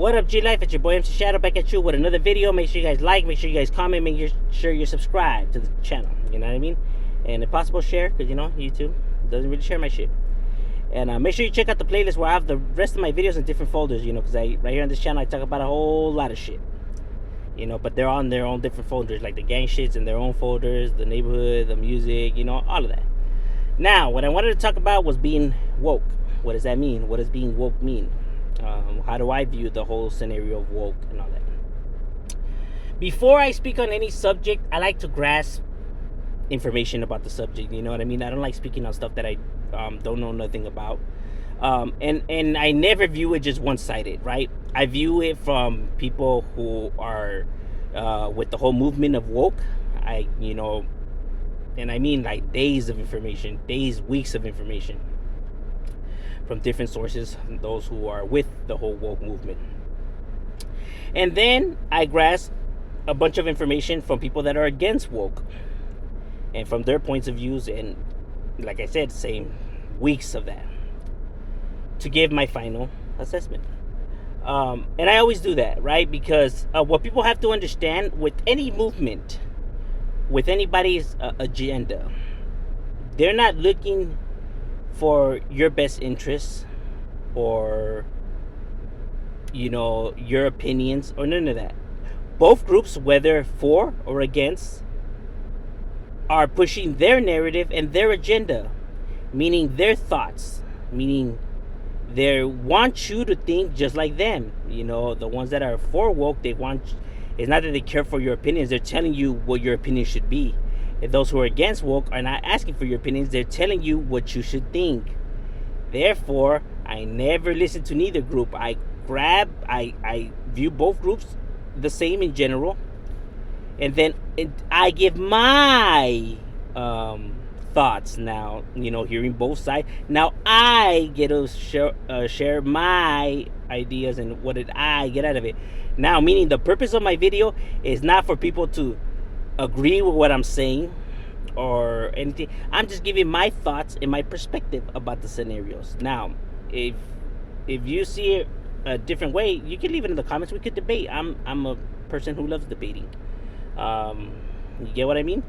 What up, G Life? It's your boy MC Shadow back at you with another video. Make sure you guys like, make sure you guys comment, make sure you're subscribed to the channel. You know what I mean? And if possible, share, because you know YouTube doesn't really share my shit. And make sure you check out the playlist where I have the rest of my videos in different folders. You know, because right here on this channel I talk about a whole lot of shit. You know, but they're on their own different folders, like the gang shits in their own folders, the neighborhood, the music, you know, all of that. Now, what I wanted to talk about was being woke. What does that mean? What does being woke mean? How do I view the whole scenario of woke and all that? Before I speak on any subject, I like to grasp information about the subject. You know what I mean? I don't like speaking on stuff that I don't know nothing about. And I never view it just one-sided, right? I view it from people who are with the whole movement of woke. And I mean like days of information, days, weeks of information from different sources, those who are with the whole woke movement. And then I grasp a bunch of information from people that are against woke and from their points of views, and like I said, same weeks of that to give my final assessment. And I always do that, right? Because what people have to understand with any movement, with anybody's agenda, they're not looking for your best interests or, you know, your opinions or none of that. Both groups, whether for or against, are pushing their narrative and their agenda, meaning their thoughts, meaning they want you to think just like them. You know, the ones that are for woke, they want, it's not that they care for your opinions, they're telling you what your opinion should be. And those who are against woke are not asking for your opinions, they're telling you what you should think. Therefore, I never listen to neither group. I view both groups the same in general, and then I give my thoughts. Now, you know, hearing both sides, now I get to share my ideas and what did I get out of it. Now, meaning the purpose of my video is not for people to agree with what I'm saying or anything. I'm just giving my thoughts and my perspective about the scenarios. Now, if you see it a different way, you can leave it in the comments. We could debate. I'm a person who loves debating. You get what I mean?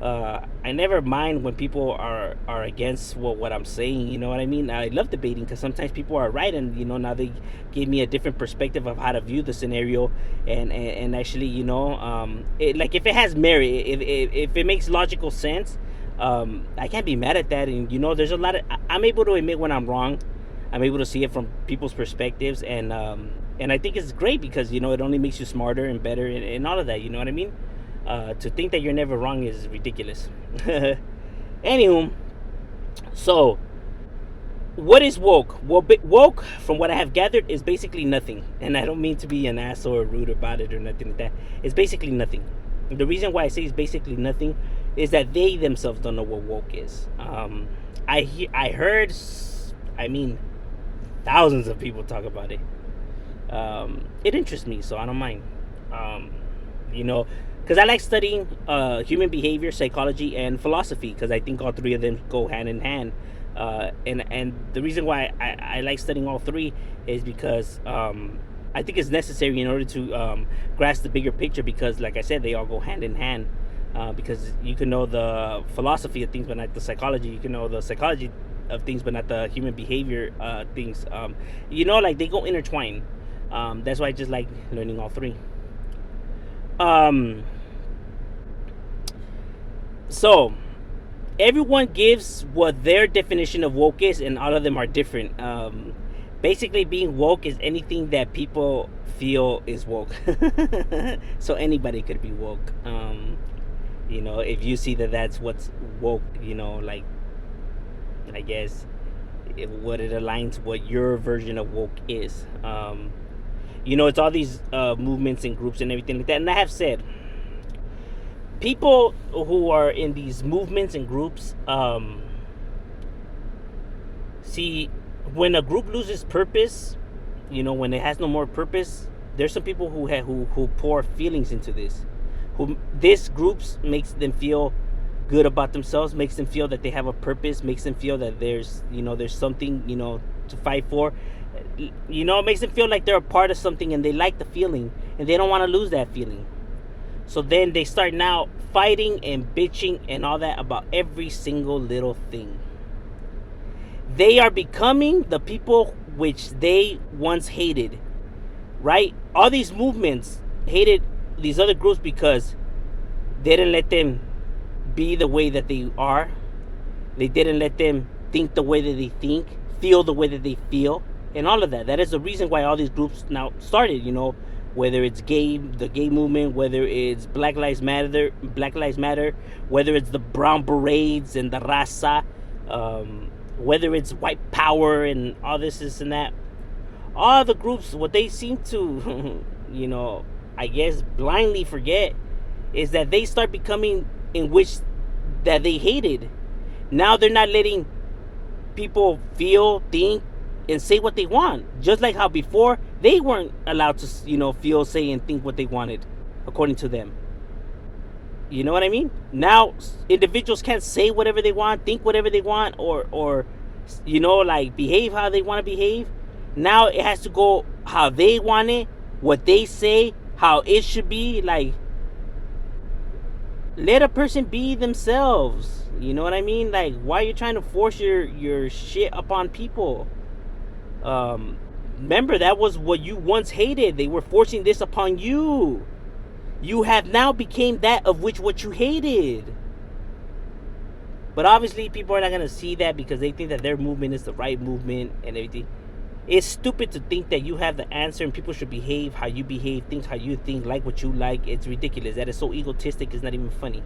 I never mind when people are against what I'm saying. You know what I mean? I love debating because sometimes people are right, and you know, now they give me a different perspective of how to view the scenario, and actually, you know, like if it has merit, if it makes logical sense, I can't be mad at that. And you know, there's a lot of, I'm able to admit when I'm wrong. I'm able to see it from people's perspectives, and I think it's great because, you know, it only makes you smarter and better and all of that. You know what I mean? To think that you're never wrong is ridiculous. Anywho, so what is woke? Well, woke, from what I have gathered, is basically nothing. And I don't mean to be an asshole or rude about it or nothing like that. It's basically nothing. The reason why I say it's basically nothing is that they themselves don't know what woke is. I heard, thousands of people talk about it. It interests me, so I don't mind. You know, because I like studying human behavior, psychology, and philosophy, because I think all three of them go hand in hand. And the reason why I like studying all three is because I think it's necessary in order to grasp the bigger picture, because, like I said, they all go hand in hand. Because you can know the philosophy of things but not the psychology. You can know the some of things but not the human behavior things. You know, like they go intertwined. That's why I just like learning all three. So everyone gives what their definition of woke is, and all of them are different. Basically, being woke is anything that people feel is woke. So anybody could be woke. You know, if you see that that's what's woke, you know, like, I guess what it aligns what your version of woke is. You know, it's all these movements and groups and everything like that. And I have said, people who are in these movements and groups, see, when a group loses purpose, you know, when it has no more purpose, there's some people who pour feelings into this. Who this groups makes them feel good about themselves, makes them feel that they have a purpose, makes them feel that there's, you know, there's something, you know, to fight for. You know, it makes them feel like they're a part of something and they like the feeling and they don't want to lose that feeling. So then they start now fighting and bitching and all that about every single little thing. They are becoming the people which they once hated, right? All these movements hated these other groups because they didn't let them be the way that they are. They didn't let them think the way that they think, feel the way that they feel, and all of that. That is the reason why all these groups now started, you know, whether it's the gay movement, whether it's Black Lives Matter, whether it's the brown berets and the raza, whether it's white power and all this and that. All the groups, what they seem to, you know, I guess blindly forget is that they start becoming in which that they hated. Now they're not letting people feel, think, and say what they want. Just like how before they weren't allowed to, you know, feel, say, and think what they wanted, according to them. You know what I mean? Now individuals can't say whatever they want, think whatever they want, or you know, like behave how they want to behave. Now it has to go how they want it, what they say, how it should be. Like, let a person be themselves. You know what I mean? Like, why are you trying to force your shit upon people? Remember, that was what you once hated. They were forcing this upon you. You have now became that of which what you hated. But obviously people are not going to see that because they think that their movement is the right movement and everything. It's stupid to think that you have the answer and people should behave how you behave, think how you think, like what you like. It's ridiculous. That is so egotistic, it's not even funny.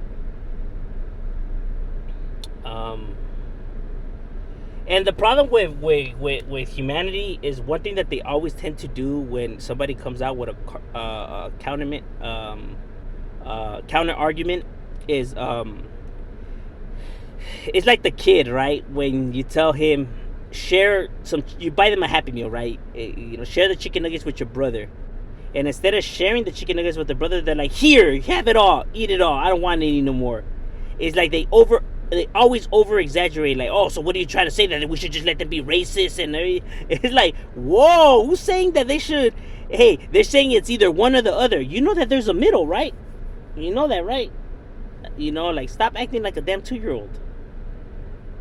And the problem with humanity is one thing that they always tend to do when somebody comes out with a counter argument is it's like the kid, right? When you tell him, you buy them a Happy Meal, right? You know, share the chicken nuggets with your brother. And instead of sharing the chicken nuggets with the brother, they're like, here, have it all, eat it all, I don't want any no more. It's like they always over exaggerate, like, oh, so what are you trying to say, that we should just let them be racist and everything? It's like, whoa, who's saying that they should? Hey, they're saying it's either one or the other. You know that there's a middle, right? You know that, right? You know, like, stop acting like a damn 2-year-old.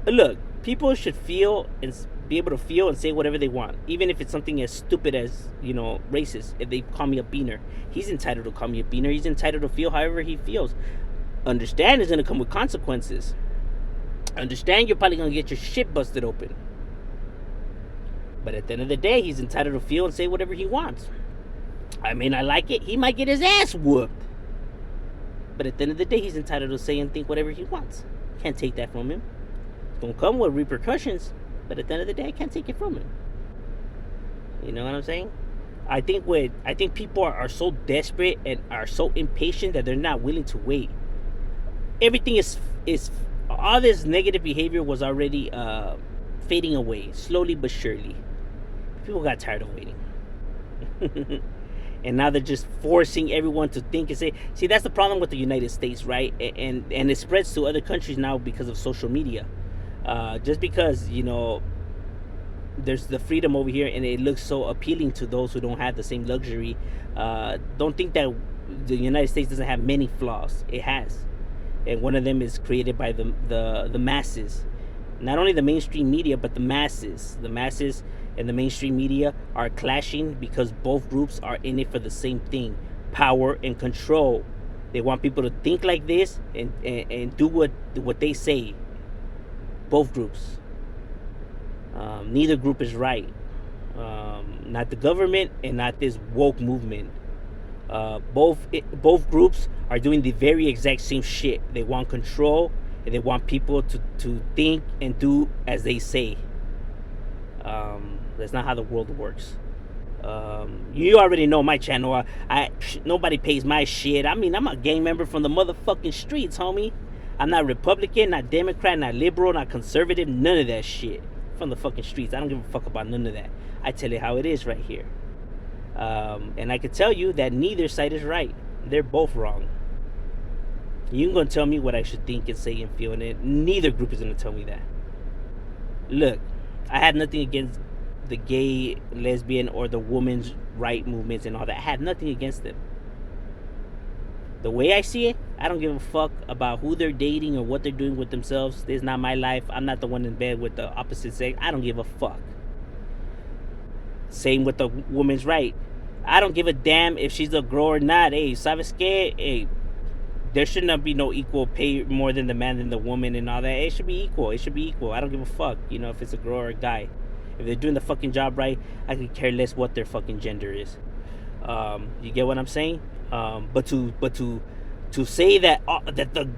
Look, people should feel and be able to feel and say whatever they want, even if it's something as stupid as, you know, racist. If they call me a beaner, he's entitled to call me a beaner. He's entitled to feel however he feels. Understand it's going to come with consequences. Understand you're probably going to get your shit busted open. But at the end of the day, he's entitled to feel and say whatever he wants. I may not like it. He might get his ass whooped. But at the end of the day, he's entitled to say and think whatever he wants. Can't take that from him. It's going to come with repercussions. But at the end of the day, I can't take it from him. You know what I'm saying? I think people are so desperate and are so impatient that they're not willing to wait. Everything is all this negative behavior was already fading away, slowly but surely. People got tired of waiting. And now they're just forcing everyone to think and say, see, that's the problem with the United States, right? And it spreads to other countries now because of social media. Just because, you know, there's the freedom over here and it looks so appealing to those who don't have the same luxury. Don't think that the United States doesn't have many flaws. It has. And one of them is created by the masses. Not only the mainstream media, but the masses. The masses and the mainstream media are clashing because both groups are in it for the same thing: power and control. They want people to think like this and do what they say. Both groups. Neither group is right. Not the government and not this woke movement. Both groups are doing the very exact same shit. They want control and they want people to think and do as they say. That's not how the world works. You already know my channel. Nobody pays my shit. I mean, I'm a gang member from the motherfucking streets, homie. I'm not Republican, not Democrat, not liberal, not conservative, none of that shit. From the fucking streets. I don't give a fuck about none of that. I tell you how it is right here. And I can tell you that neither side is right. They're both wrong. You ain't gonna tell me what I should think and say and feel, and neither group is gonna tell me that. Look, I have nothing against the gay, lesbian, or the women's right movements and all that. I have nothing against them. The way I see it, I don't give a fuck about who they're dating or what they're doing with themselves. This is not my life. I'm not the one in bed with the opposite sex. I don't give a fuck. Same with the woman's right. I don't give a damn if she's a girl or not. Hey, ¿sabes qué? Hey, there should not be no equal pay more than the man than the woman and all that. It should be equal. It should be equal. I don't give a fuck, if it's a girl or a guy. If they're doing the fucking job right, I could care less what their fucking gender is. You get what I'm saying? But to say that that the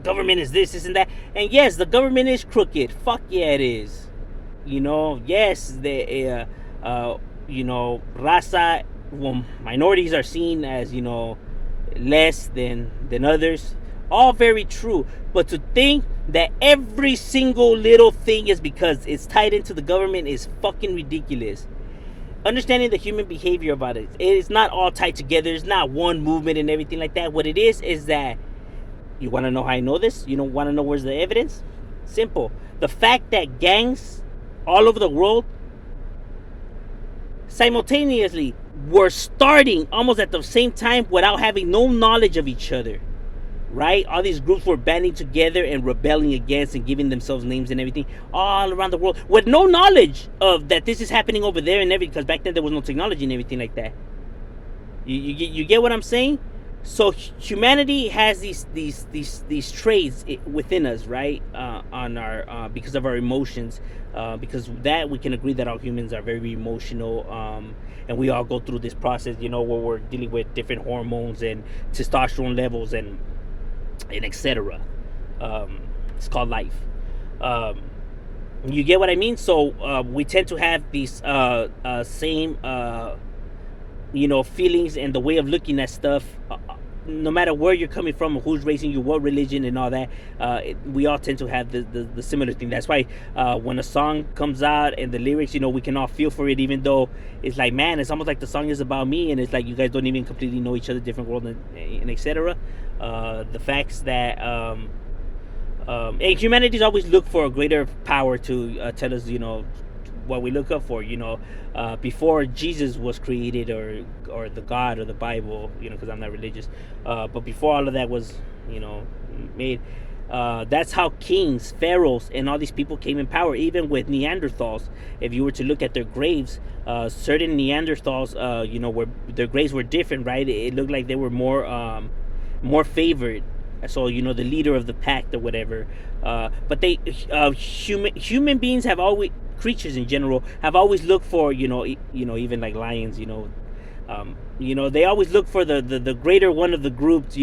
government is this and that, and yes, the government is crooked. Fuck yeah, it is. Yes, the raza, minorities are seen as less than others. All very true, but to think that every single little thing is because it's tied into the government is fucking ridiculous. Understanding the human behavior about it, it's not all tied together. It's not one movement and everything like that. What it is that, you want to know how I know this? You don't want to know where's the evidence? Simple. The fact that gangs all over the world simultaneously were starting almost at the same time without having no knowledge of each other. Right? All these groups were banding together and rebelling against and giving themselves names and everything all around the world with no knowledge of that this is happening over there and everything, because back then there was no technology and everything like that. You get what I'm saying? So humanity has these traits within us, right? On our because of our emotions, because that we can agree that all humans are very emotional, and we all go through this process, where we're dealing with different hormones and testosterone levels and etc. It's called life. You get what I mean? So we tend to have these same feelings and the way of looking at stuff, no matter where you're coming from, who's raising you, what religion and all that. We all tend to have the similar thing. That's why when a song comes out and the lyrics, we can all feel for it, even though it's like, man, it's almost like the song is about me, and it's like you guys don't even completely know each other, different world, and etc. The facts that humanity's always looked for a greater power to tell us, what we look up for, before Jesus was created, or the God or the Bible, because I'm not religious, but before all of that was, made, that's how kings, pharaohs, and all these people came in power. Even with Neanderthals, if you were to look at their graves, certain Neanderthals, where their graves were different, right? It looked like they were more favored. So the leader of the pack or whatever. But they human beings have always, creatures in general, have always looked for even like lions, they always look for the greater one of the groups,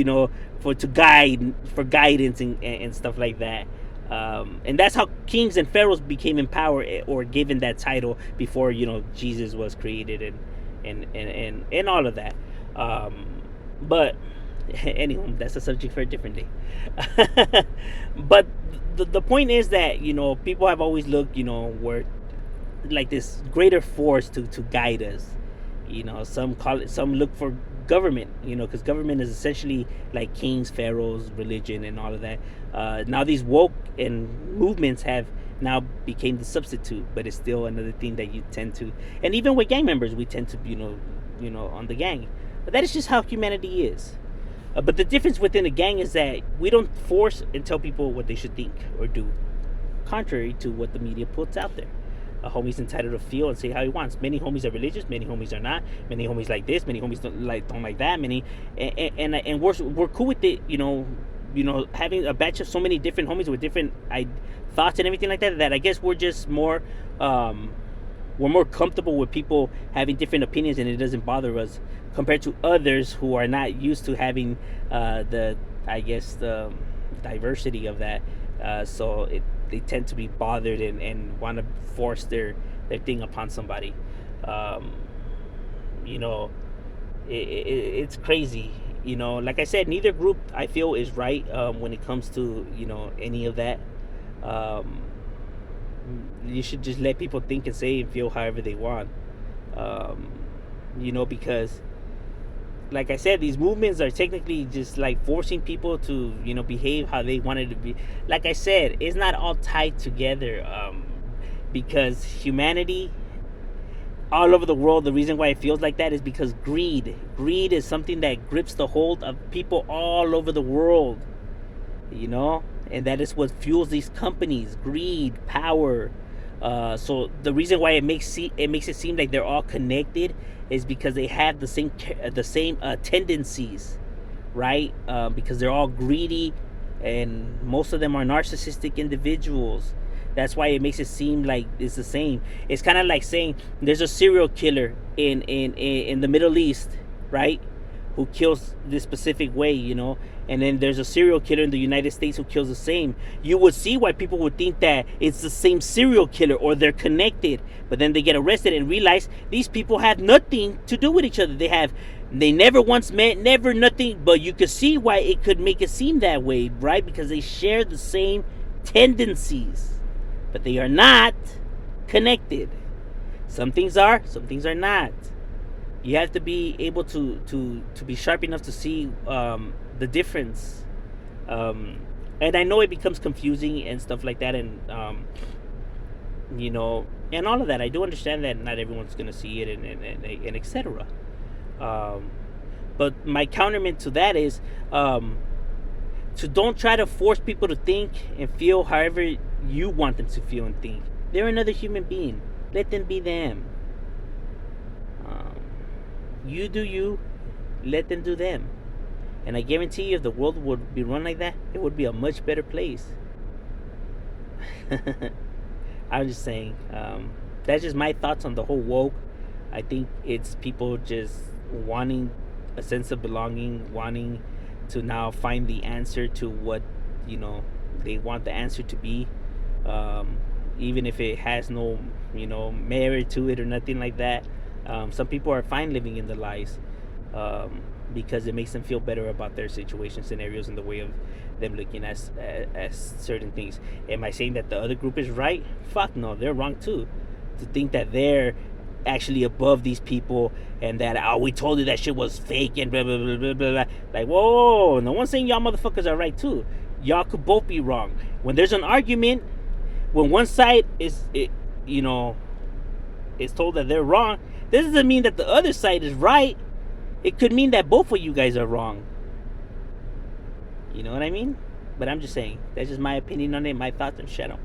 for guidance and stuff like that. And that's how kings and pharaohs became in power or given that title before Jesus was created and all of that. But anyway, that's a subject for a different day. But the point is that people have always looked where like this greater force to guide us. Some call it, some look for government, because government is essentially like kings, pharaohs, religion, and all of that. Now these woke and movements have now became the substitute, but it's still another thing that you tend to, and even with gang members, we tend to on the gang. But that is just how humanity is. But the difference within a gang is that we don't force and tell people what they should think or do, contrary to what the media puts out there. A homie's entitled to feel and say how he wants. Many homies are religious, many homies are not. Many homies like this, many homies don't like that. Many, and we're cool with it. Having a batch of so many different homies with different thoughts and everything like that. That I guess we're just more. We're more comfortable with people having different opinions, and it doesn't bother us compared to others who are not used to having the diversity of that. So they tend to be bothered and want to force their thing upon somebody. It's crazy. Like I said, neither group I feel is right when it comes to any of that. You should just let people think and say and feel however they want. Because like I said, these movements are technically just like forcing people to behave how they wanted to be. Like I said, it's not all tied together. because humanity all over the world, the reason why it feels like that is because greed is something that grips the hold of people all over the world, you know, and that is what fuels these companies: greed, power. So the reason why it makes it seem like they're all connected is because they have the same tendencies, right? Because they're all greedy, and most of them are narcissistic individuals. That's why it makes it seem like it's the same. It's kind of like saying there's a serial killer in the Middle East, right? Who kills this specific way, you know, and then there's a serial killer in the United States who kills the same. You would see why people would think that it's the same serial killer or they're connected, but then they get arrested and realize these people have nothing to do with each other. They never once met, never nothing, but you could see why it could make it seem that way, right? Because they share the same tendencies, but they are not connected. Some things are, some things are not. You have to be able to be sharp enough to see the difference. And I know it becomes confusing and stuff like that, and you know, and all of that. I do understand that not everyone's gonna see it, and etc. But my counterment to that is to don't try to force people to think and feel however you want them to feel and think. They're another human being. Let them be them. You do you, let them do them. And I guarantee you, if the world would be run like that, it would be a much better place. I'm just saying, that's just my thoughts on the whole woke. I think it's people just wanting a sense of belonging, wanting to now find the answer to what, you know, they want the answer to be, even if it has no, you know, merit to it or nothing like that. Some people are fine living in the lies, because it makes them feel better about their situation, scenarios, and the way of them looking at certain things. Am I saying that the other group is right? Fuck no, they're wrong too. To think that they're actually above these people and that, oh, we told you that shit was fake and blah blah blah blah blah. Like, whoa, no one's saying y'all motherfuckers are right too. Y'all could both be wrong. When there's an argument, when one side is told that they're wrong, this doesn't mean that the other side is right. It could mean that both of you guys are wrong. You know what I mean? But I'm just saying, that's just my opinion on it, my thoughts, and shut up.